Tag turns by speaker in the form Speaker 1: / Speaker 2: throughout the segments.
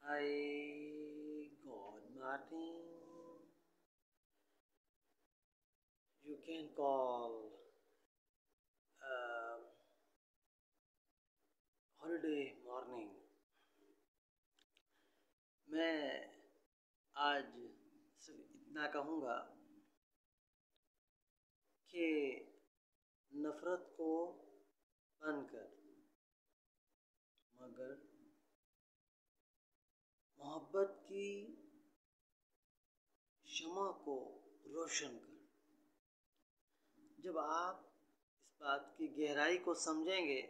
Speaker 1: Good morning. You can call um, holiday morning. मैं आज सिर्फ इतना कहूँगा कि नफ़रत को बंद कर, मगर मोहब्बत की शमा को रोशन कर। जब आप इस बात की गहराई को समझेंगे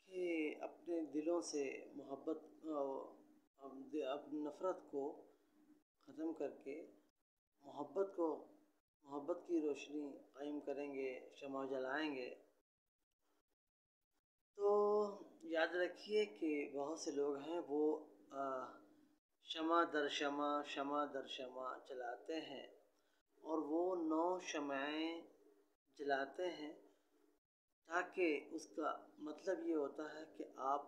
Speaker 1: कि अपने दिलों से मोहब्बत अपनी नफ़रत को ख़त्म करके मोहब्बत की रोशनी कायम करेंगे, शमा जलाएंगे, तो याद रखिए कि बहुत से लोग हैं वो शमा दर शमा जलाते हैं और वो 9 शमाएँ जलाते हैं, ताकि उसका मतलब ये होता है कि आप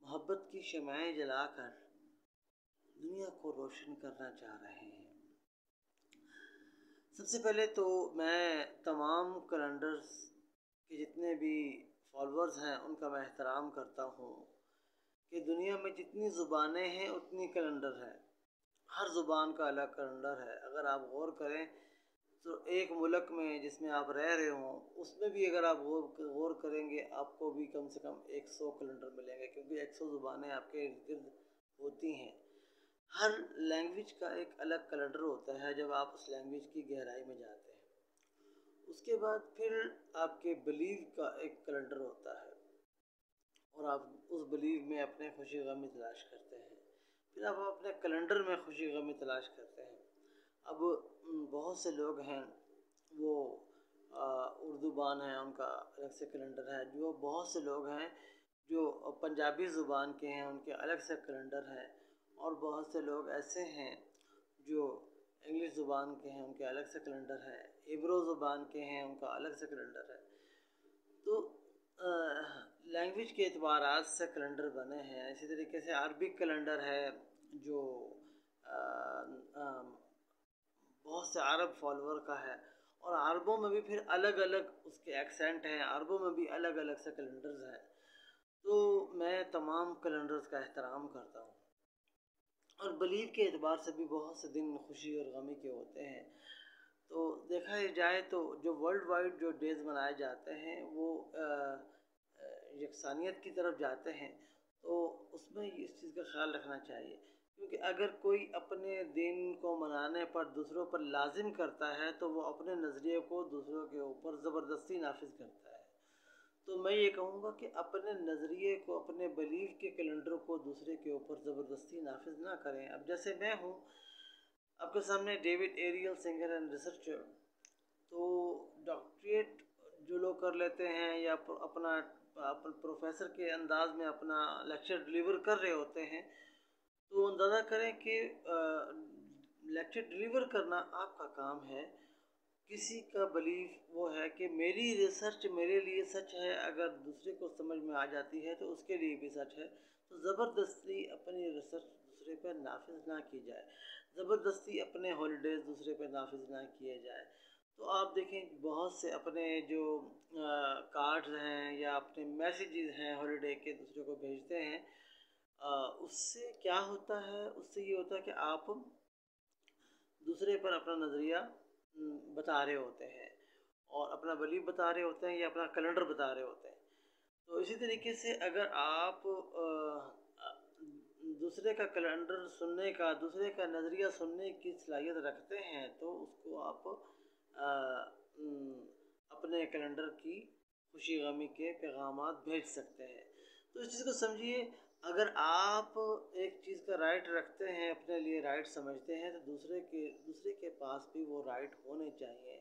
Speaker 1: मोहब्बत की शमाएँ जलाकर दुनिया को रोशन करना चाह रहे हैं। सबसे पहले तो मैं तमाम कैलेंडर्स के जितने भी फॉलोअर्स हैं उनका मैं एहतराम करता हूँ कि दुनिया में जितनी ज़ुबानें हैं उतनी कैलेंडर है। हर ज़ुबान का अलग कैलेंडर है। अगर आप गौर करें तो एक मुल्क में जिसमें आप रह रहे हों उसमें भी अगर आप गौर करेंगे आपको भी कम से कम 100 कैलेंडर मिलेंगे, क्योंकि 100 ज़ुबानें आपके इर्द गिर्द होती हैं। हर लैंग्वेज का एक अलग कैलेंडर होता है जब आप उस लैंग्वेज की गहराई में जाते हैं। उसके बाद फिर आपके बिलीव का एक कैलेंडर होता है और आप उस बिलीव में अपने खुशी गमी तलाश करते हैं। फिर आप अपने कैलेंडर में खुशी गमी तलाश करते हैं। अब बहुत से लोग हैं वो उर्दू बान हैं, उनका अलग से कैलेंडर है। जो बहुत से लोग हैं जो पंजाबी ज़ुबान के हैं उनके अलग से कैलेंडर है, और बहुत से लोग ऐसे हैं जो इंग्लिश ज़ुबान के हैं उनके अलग से कैलेंडर है, इब्रो ज़ुबान के हैं उनका अलग से कैलेंडर है। तो लैंग्वेज के एतबारात से कैलेंडर बने हैं। इसी तरीके से अरबिक कैलेंडर है जो बहुत से अरब फॉलोअर का है, और अरबों में भी फिर अलग अलग उसके एक्सेंट हैं, अरबों में भी अलग अलग से कैलेंडर्स हैं। तो मैं तमाम कैलेंडर्स का एहतराम करता हूँ। और बिलीव के एतबार से भी बहुत से दिन खुशी और गमी के होते हैं। तो देखा जाए तो जो वर्ल्ड वाइड जो डेज़ मनाए जाते हैं वो यकसानियत की तरफ जाते हैं, तो उसमें इस चीज़ का ख्याल रखना चाहिए, क्योंकि अगर कोई अपने दिन को मनाने पर दूसरों पर लाजिम करता है तो वो अपने नज़रिए को दूसरों के ऊपर ज़बरदस्ती नाफिज करता है। तो मैं ये कहूँगा कि अपने नज़रिए को, अपने बिलीव के कैलेंडर को दूसरे के ऊपर ज़बरदस्ती नाफिज ना करें। अब जैसे मैं हूँ आपके सामने David Ariel, singer and researcher, तो डॉक्टरेट जो लोग कर लेते हैं या अपना प्रोफेसर के अंदाज में अपना लेक्चर डिलीवर कर रहे होते हैं, तो अंदाज़ा करें कि लेक्चर डिलीवर करना आपका काम है। किसी का बिलीफ वो है कि मेरी रिसर्च मेरे लिए सच है, अगर दूसरे को समझ में आ जाती है तो उसके लिए भी सच है। तो ज़बरदस्ती अपनी रिसर्च दूसरे पर नाफिज ना की जाए, ज़बरदस्ती अपने हॉलीडेज़ दूसरे पर नाफिज ना किए जाए। तो आप देखें बहुत से अपने जो कार्ड्स हैं या अपने मैसेजेस हैं हॉलीडे के दूसरे को भेजते हैं, उससे क्या होता है, उससे ये होता है कि आप दूसरे पर अपना नज़रिया बता रहे होते हैं और अपना बिलीव बता रहे होते हैं या अपना कैलेंडर बता रहे होते हैं। तो इसी तरीके से अगर आप दूसरे का कैलेंडर सुनने का, दूसरे का नज़रिया सुनने की सलाहियत रखते हैं, तो उसको आप अपने कैलेंडर की खुशी गमी के पैगामात भेज सकते हैं। तो इस चीज़ को समझिए, अगर आप एक चीज़ का राइट रखते हैं, अपने लिए राइट समझते हैं, तो दूसरे के पास भी वो राइट होने चाहिए,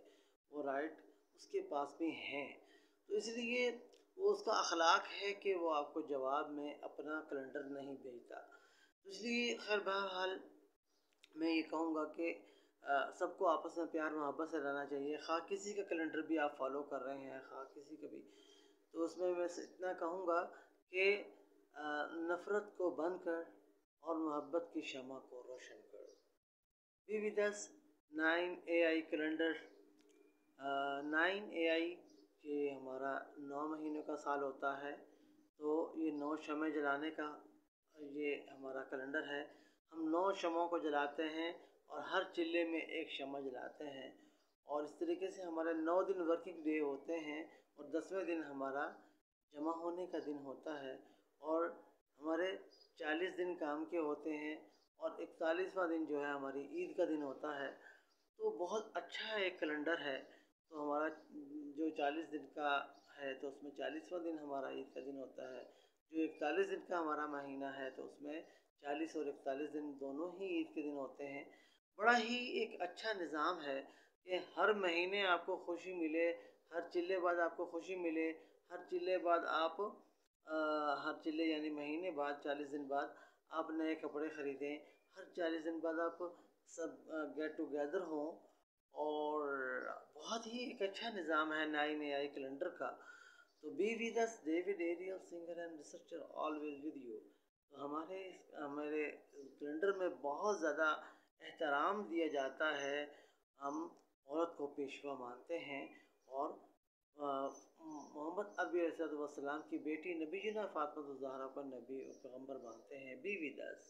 Speaker 1: वो राइट उसके पास भी हैं। तो इसलिए वो उसका अखलाक है कि वो आपको जवाब में अपना कैलेंडर नहीं भेजता। तो इसलिए खैर बहरहाल मैं ये कहूँगा कि सबको आपस में प्यार मोहब्बत से रहना चाहिए। ख़ास किसी का कैलेंडर भी आप फॉलो कर रहे हैं, ख़ास किसी का भी, तो उसमें मैं इतना कहूँगा कि नफ़रत को बंद कर और मोहब्बत की शमा को रोशन कर। B with us 9 AI calendar. 9 AI ये हमारा 9 महीनों का साल होता है, तो ये 9 शमें जलाने का ये हमारा कैलेंडर है। हम 9 शमों को जलाते हैं और हर चिल्ले में एक शमा जलाते हैं, और इस तरीके से हमारे 9 दिन वर्किंग डे होते हैं और 10वें दिन हमारा जमा होने का दिन होता है, और हमारे 40 दिन काम के होते हैं और 41वां दिन जो है हमारी ईद का दिन होता है। तो बहुत अच्छा एक कैलेंडर है। तो हमारा जो 40 दिन का है तो उसमें 40वां दिन हमारा ईद का दिन होता है। जो 41 दिन का हमारा महीना है तो उसमें 40 और 41 दिन दोनों ही ईद के दिन होते हैं। बड़ा ही एक अच्छा निज़ाम है कि हर महीने आपको खुशी मिले, हर चिल्ले बाद आपको खुशी मिले, हर चिल्ले बाद आप हर चिल्ले यानी महीने बाद 40 दिन बाद आप नए कपड़े ख़रीदें, हर 40 दिन बाद आप सब गेट टुगेदर हों, और बहुत ही एक अच्छा निज़ाम है 9 AI कैलेंडर का। तो be with us David Ariel singer and researcher always with you. तो हमारे कैलेंडर में बहुत ज़्यादा एहतराम दिया जाता है। हम औरत को पेशवा मानते हैं, और मोहम्मद अरबी अलैहिस्सलाम की बेटी नबीना फ़ातिमा ज़हरा को नबी और पैगम्बर मानते हैं। B with us.